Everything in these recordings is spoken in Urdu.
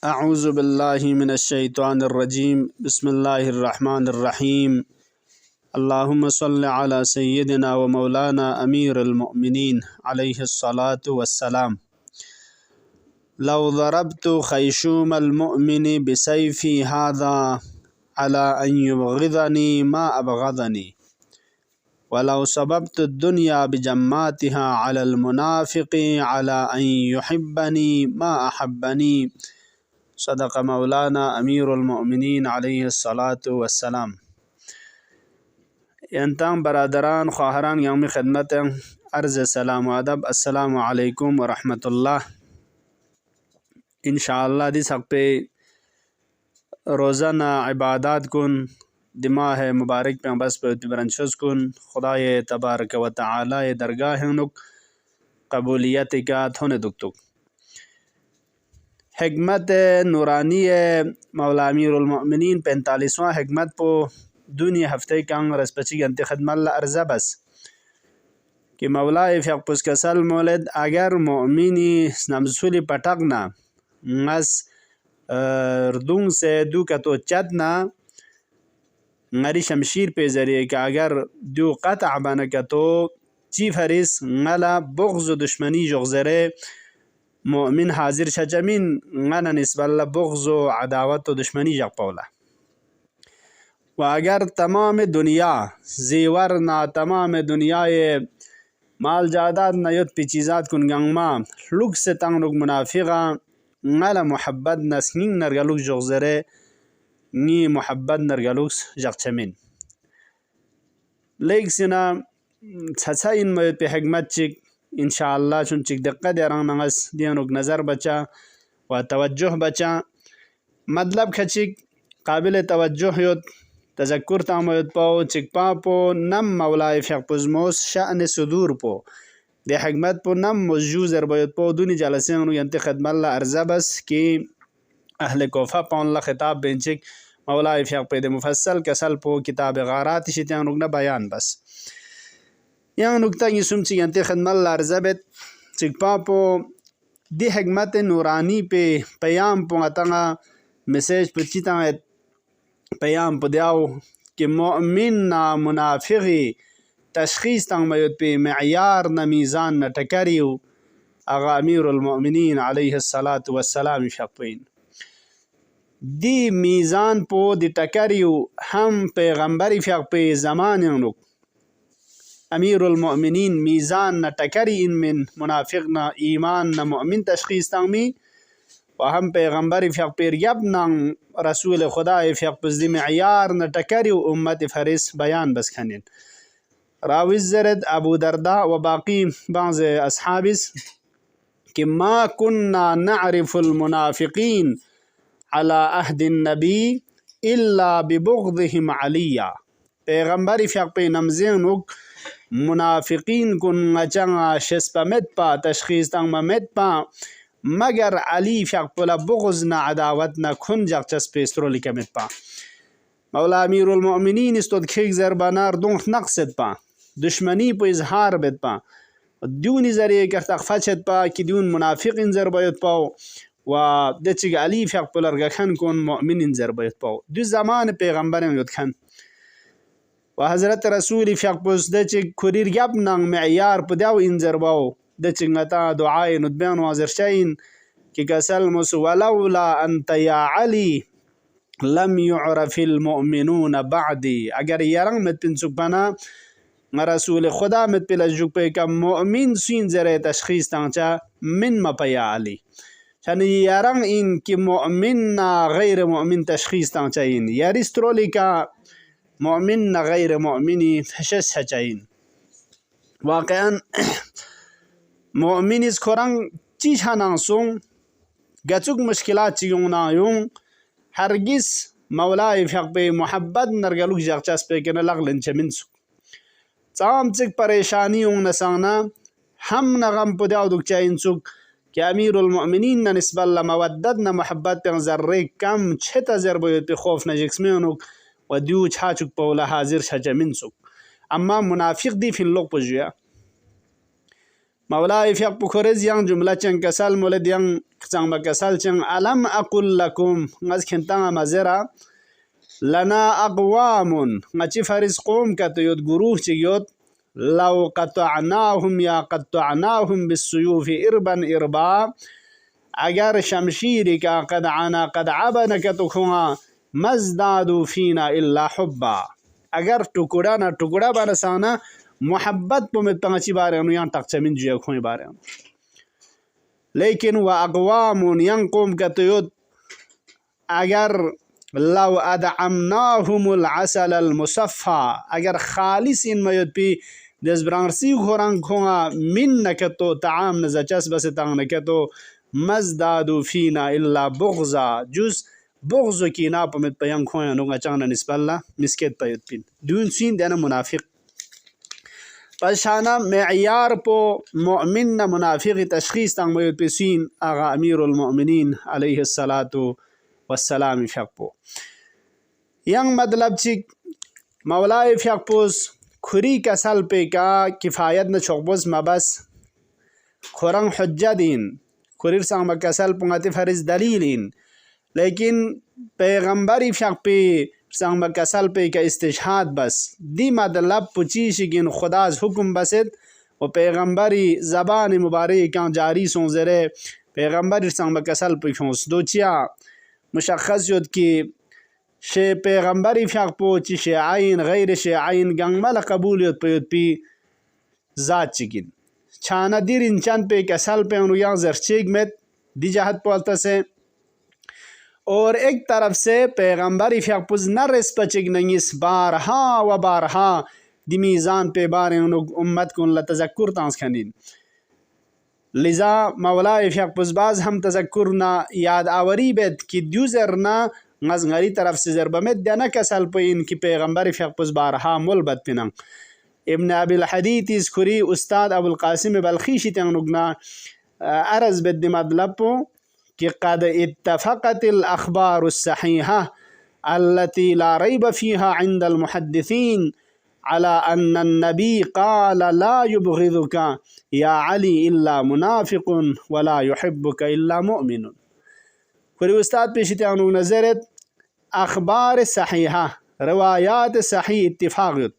اعوذ باللہ من الشیطان الرجیم بسم اللہ الرحمن الرحیم اللہم صل علی سیدنا و مولانا امیر المؤمنین علیہ الصلاة والسلام لو ضربت خیشوم المؤمن بسیفی هذا على ان یبغضنی ما ابغضنی ولو سببت الدنيا بجماتها على المنافق على ان يحبني ما احبنی صدق مولانا امیر المؤمنین علیہ الصلاة والسلام. ینتام برادران خواهران یوم خدمت عرض سلام و ادب السلام علیکم ورحمۃ اللہ. انشاءاللہ دی حق پہ روزانہ عبادات کن دماغ مبارک پہ بس پہ برنشز کن خدای تبارک و تعالی درگاہ نک قبولیت کا تھونے دکتک. حکمت نورانی مولا امیر المؤمنین 45واں حکمت پو دنیا ہفتے کانگ رسپچی گنتی خدمت اللہ عرضہ بس کہ مولا فیق پس کسل مولد اگر مؤمنی نمسولی پٹقنا نس ردون سے دو کتو چدنا غری شمشیر پہ ذریعے کہ اگر دو قطع بنکتو چی فریس غلا بغض و دشمنی جغزرے مؤمن حاضر شجمین غنا نسبت اللہ بغض و عداوت و دشمنی جگ پولا. و اگر تمام دنیا زیور نا تمام دنیا مال جاداد نیت پی چیزات کن گنگما لوگ سے تنگ لوگ منافقا غلا محبت نسنین نرگلوگ جغزرے نی محبت نرگلوگ جگ چمین لیک سنا چھچا ان میت پہ حکمت چک انشاءاللہ چون چک دقت دیران نغس دینوک نظر بچا و توجہ بچا مطلب کھچک قابل توجہ یوت تذکر تاموت پو چک پا پو نم مولای فیق پزموس شأن صدور پو دے حکمت پو نم مججو زربیت پو دونی جلسین ینتی خدم اللہ عرضہ بس کہ اہل کوفہ پون اللہ خطاب بینچک مولای فیق پید مفصل کسل پو کتاب غارات شتیان رکنا بیان بس یہاں نکتہ یہ سمچی ینتی خدم اللہ عرضہ بیت چک پا پو دی حکمت نورانی پہ پیام پو اتنا میسیج پہ چیتا پیام پو دیاو کہ مؤمن نا منافقی تشخیص تنگ میت پہ معیار نا میزان نا ٹکریو اغا امیر المؤمنین علیہ الصلاة والسلام شقوین دی میزان پو دی ٹکریو ہم پیغمبری فیق پہ زمان انک امیر المؤمنین میزان نا ٹکری ان من منافق نا ایمان نا مؤمن تشخیص تنگ می و ہم پیغمبر فیق پیر یب نا رسول خدا فیق پس دی معیار نا ٹکری و امت فرس بیان بس کھنین. راویز زرد ابو درداء و باقی بعض اصحابس کہ ما کننا نعرف المنافقین على عہد النبی الا ببغضهم علیہ پیغمبر فیق پہ نمزینک منافقین کن چنگا شسپا مت پا تشخیص تنگ مت پا مگر علی فیق پلا بغض نا عداوت نا کھن جگ چس پیسترو لکا مت پا. مولا امیر المؤمنین استود کھیک زربانار دونخ نقصد پا دشمنی پا اظہار بیت پا دیونی ذریعے کرتاق فچت پا کہ دیون منافق انزر بیت پاو و دچگ علی فیق پلا رگکھن کن مؤمن انزر بیت پاو دو زمان پیغمبر یود کھن و حضرت رسول فیق پس دچگ کوریر یب ننگ معیار پا دیو انزر باو دچگ نتا دعای ندبین وازر شاین کہ کسل مس ولولا انت یا علی لم يعرف المؤمنون بعدی اگر یرنگ مت پنسک پنا رسول خدا مت پل جگ پہ کم مؤمن سین ذرے تشخیص تانچا من مپیا علی یعنی یرنگ ان کہ مؤمن نا غیر مؤمن تشخیص تانچا ان یارسترولی کا مؤمن نا غیر مؤمنی فشش ہچائین واقعا مؤمن اس کھرنگ چیز نانسون گچک مشکلات چیوں نایوں ہرگز مولا فیق پہ محبت نرگلوک جغچس پہ کنا لغلن چمنسو چام چک پریشانیوں نسانا ہم نغم پہ دیو دک چائنسک کہ امیر المؤمنین نا نسبت اللہ مودد نا محبت پہ ذرے کم چھتا ذربیت پہ خوف نا جکسمینک و دیو چھاچک پولا حاضر شا چمنسک. اما منافق دی فن لوگ پجویا مولاي فيق بكوريز yang jumla ceng kesal mulai yang cang bakasal ceng alam aqul lakum ngas kentang mazera lana aqwamun ngaci faris qom katuyot guruh ciyot law qata'nahum ya qata'nahum bisuyufi irban irba agar shamshiri ka qad ana qad abana katukuma mazdadu fina illa hubba agar tukura na tukura barasana محبت پمت پنچی بارے انو یان تک چمین جویا کھوئی بارے انو لیکن و اقوام ینقوم کتیود اگر لو ادعمناهم العسل المصفى اگر خالص ان میود پی دز برانرسی گھوران کھونا من نکتو طعام نزچس بس تانگ نکتو مزدادو فینا الا بغضا جز بغضو کی نا پمت پیان کھویا نوگا چانا نسبت اللہ مسکت پیود پین دون سین دینا منافق پشانا معیار پو مؤمن نہ منافق تشخیص تنگ میود پیسین آغا امیر المؤمنین علیہ السلام فیق پو ینگ مطلب چک مولای فیق پوز کھری کسل پی کا کفایت نہ چوکبوز مبس کھرنگ حجدین کھریر سنگ مکسل پنگتی فرز دلیلین لیکن پیغمبری فیق پی سنگ مکسل پی کا استشہاد بس دی مطلب پچیشگین خداز حکم بسد و پیغمبری زبان مبارکان جاری سون زرے پیغمبری سنگ مکسل پی کھونس دو چیا مشخص یود کی شے پیغمبری فیق پو چی شیعین غیر شیعین گنگ مل قبول یود پی ذات چگین چھانا دیر انچان پی کسل پی انو یان زرچیگ مت دی جہت پولتا سے اور ایک طرف سے پیغمبری فیق پوز نرس پچگ ننگیس بارہا و بارہا دی میزان پہ بارے امت کو اللہ تذکر تانس کھنین لذا مولائی فیق پوز باز ہم تذکرنا یاد آوری بیت کی دیوزرنا غزنگری طرف سے ضربمت دینا کسل پہ ان کی پیغمبری فیق پوز بارہا ملبت پنن ابن ابی الحدیث اس کھری استاد ابو القاسم بلخیشی تنگنا عرض بیت دی مطلب پو کہ قد اتفقت الاخبار الصحیحہ التي لا ريب فيها عند المحدثين على ان النبي قال لا يبغضك يا علي الا منافق ولا يحبك الا مؤمن کوئی استاد پیشی تانو نظرت اخبار صحیحہ روایات صحیح اتفاقت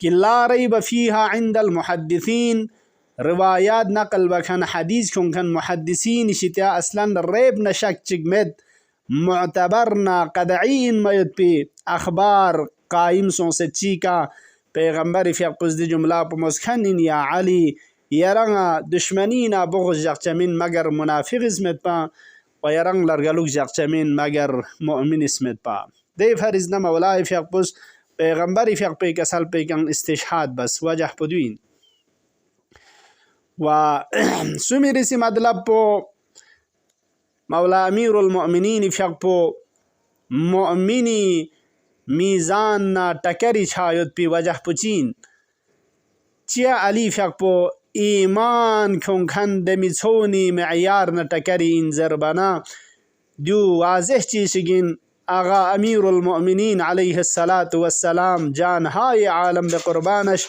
کہ لا ریب فیہا عند المحدثین روایات نقل بکن حدیث کن محدثین شتیا اصلا ریب نشک چگمت معتبرنا قدعین میت پی اخبار قائم سون سے چیکا پیغمبر فیق پزد جملہ پا مسکنین یا علی یرنگا دشمنینا بغض جاکچمین مگر منافق اسمت پا و یرنگ لرگلوک جاکچمین مگر مؤمن اسمت پا دی فرزنا مولائی فیق پز پیغمبر فیق پی کسل پی کن استشہاد بس وجہ پدوین و سمیری سی مطلب پو مولا امیر المؤمنین فیق پو مؤمنی میزان نا ٹکری چھایت پی وجہ پچین چیا علی فیق پو ایمان کھون کھن دمی چھونی معیار نا ٹکری ان ضربنا دیو واضح چیشگین آغا امیر المؤمنین علیہ السلام جان ہائے عالم بقربانش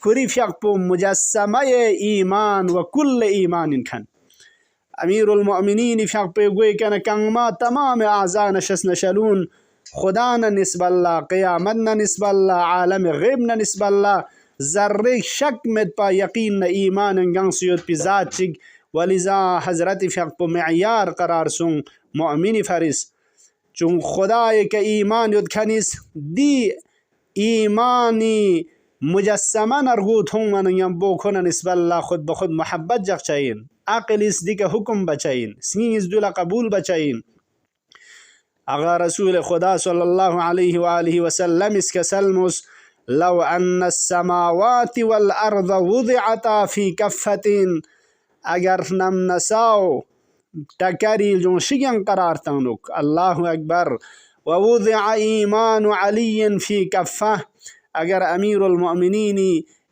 کری فیق پو مجسمہ ایمان و کل ایمان کھن امیر المؤمنین فیق پو گوئی کن کنما تمام اعضان شس نشلون خدا نا نسب اللہ قیامت نا نسب اللہ عالم غیب نا نسب اللہ ذرے شک مت پا یقین نا ایمان انگن سیود پی ذات چگ ولذا حضرت فیق پو معیار قرار سن مؤمن فرس چون خدای که ایمان یود کنیس دی ایمانی مجسمہ نرگوت ہوں من یم بوکن نسب اللہ خود بخود محبت جگ چاہین عقل اس دی کا حکم بچائین سنین اس دولا قبول بچائین اگر رسول خدا صلی اللہ علیہ وآلہ وسلم اس کا سلمس لو ان السماوات والارض وضعتا فی کفت اگر نم نساو ٹکری جو شگن قرار تنک اللہ اکبر ووضع ایمان علی فی کفہ اگر امیر المؤمنین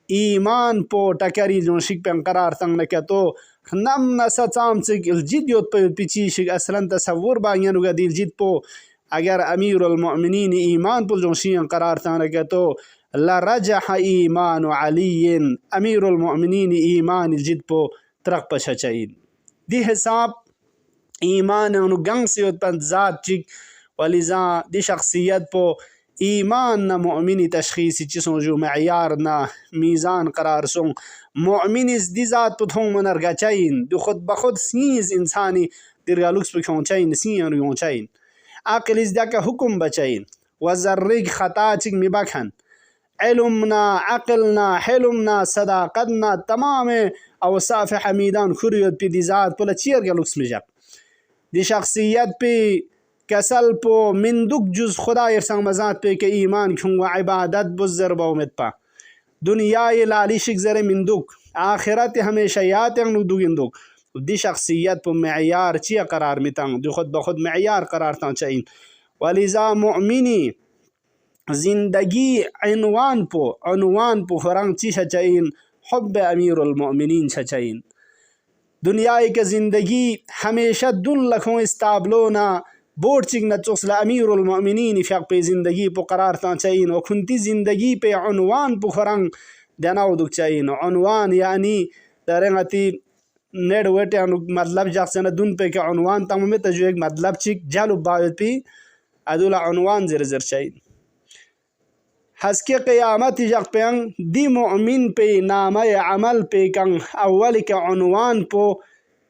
ایمان پو ٹکری جو شگ پن قرار تنگ نکتو نم نسا چام چک الجد یوت پو پیچی شگ اصلا تصور بانگن گا دیل جد پو اگر امیر المؤمنین ایمان پو جو شگن قرار تنگ نکتو لرجح إيمان علي أمير المؤمنين إيمان الجد بو ترق بشچين دي حساب ایمان انو گنگ سیوت پند ذات چک ولذا دی شخصیت پو ایمان نا مؤمنی تشخیصی چسوں جو معیار نا میزان قرار سوں مؤمن اس دی ذات پو تھوں منرگا چین دو خود بخود سیز انسانی درگا لکس پو کھون چین سی انو یون چین عقل اس دیا کا حکم بچین وزرگ خطا چک می بکھن علمنا عقلنا حلمنا صداقتنا تمام اوصاف حمیدان خریت پی دی ذات پو لچیر گا لکس می جب دی شخصیت پہ کسل پو مندک جز خدا ارسان مزاد پہ کہ ایمان کھوں و عبادت بزر بومت پا دنیا لالی شک زر مندک آخرت ہمیشہ یات انو دو گندک دی شخصیت پو معیار چی قرار میتاں دی خود بخود معیار قرار تاں چاہین ولذا مؤمنی زندگی عنوان پو فرنگ چی چاہین حب امیر المؤمنین چاہین دنیا کے زندگی ہمیشہ دن لکھوں استابلونا بوٹ چک نچوس امیر المؤمنین فیق پہ زندگی پو قرار تاں چاہین و کھنتی زندگی پہ عنوان پو خرنگ دناو دک چاہین عنوان یعنی درنگتی نیڈ ویٹے مطلب جاکسنا دن پہ کہ عنوان تاں میں جو ایک مطلب چک جالو باوت پی ادولا عنوان زر زر چاہین حس کے قیامت جاک پینگ دی مؤمن پہ نامہ عمل پہ کنگ اول کے عنوان پو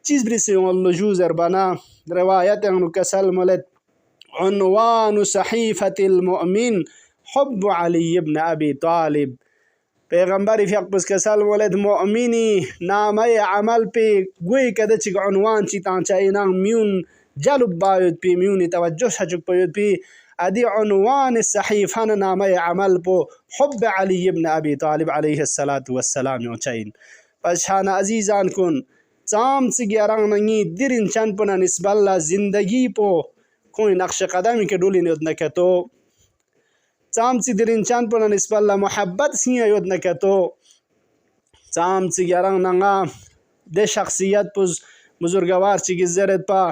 چیز برسیوں اللجو زر بنا روایت انو کسل ملت عنوان صحیفت المؤمن حب علی ابن ابی طالب پیغمبر فیق پس کسل ملت مؤمنی نامہ عمل پہ گوئی کدہ چک عنوان چی تان چاہینا میون جلب باید پی میونی توجہ شچک پید پی ادی عنوان صحیفان نامہ عمل پو حب علی ابن ابی طالب علیہ السلام یوں چاہین پس شان عزیزان کن چام چگی ارانگ ننگی درین چند پنا نسب اللہ زندگی پو کوئی نقش قدمی کے ڈولی نیود نکتو چام چی درین چند پنا نسب اللہ محبت سیا یود نکتو چام چگی ارانگ ننگا دے شخصیت پوز بزرگوار چگی زرد پا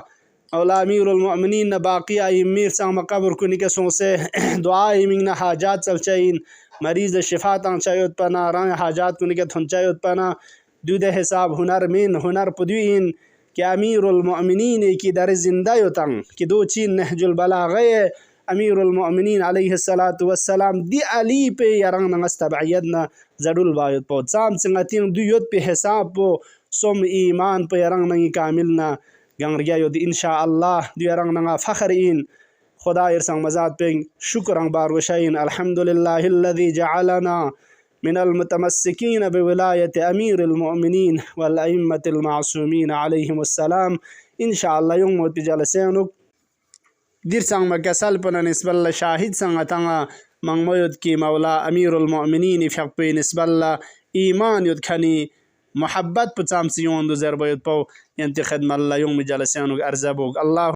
اولا امیر المؤمنین نا باقی آئی امیر سام قبر کنی کے سوں سے دعائی منگ نا حاجات چل چاہین مریض شفاتاں چاہیوت پنا ران حاجات کنی کے تھن چاہیوت پنا دو دے حساب ہنر پدوین کہ امیر المؤمنین کی در زندہ یوتاں کہ دو چین نہج البلاغے امیر المؤمنین علیہ السلام دی علی پہ یرنگ ننگس تبعیدنا زدول باید پو چام چنگتین دو یوت پہ حساب پو سم ایمان پہ یرنگ ننگی کاملنا گنگرگیا یود انشاءاللہ دی یرنگ ننگا فخر این خدا ارسان مزاد پہ شکران باروشین الحمدللہ الذي جعلنا من المتمسکین بولایت امیر المؤمنین والائمة المعصومین علیہم السلام انشاءاللہ یوم موت پی جلسینک دیر سانگ مکسل پنا نسب اللہ شاہد سانگ تانگا منگ موت کی مولا امیر المؤمنین فیق پی نسب اللہ ایمان یود کھنی محبت پچام سیون دو زربیت پو ینتی خدم اللہ یوم جلسینک ارزبوک اللہ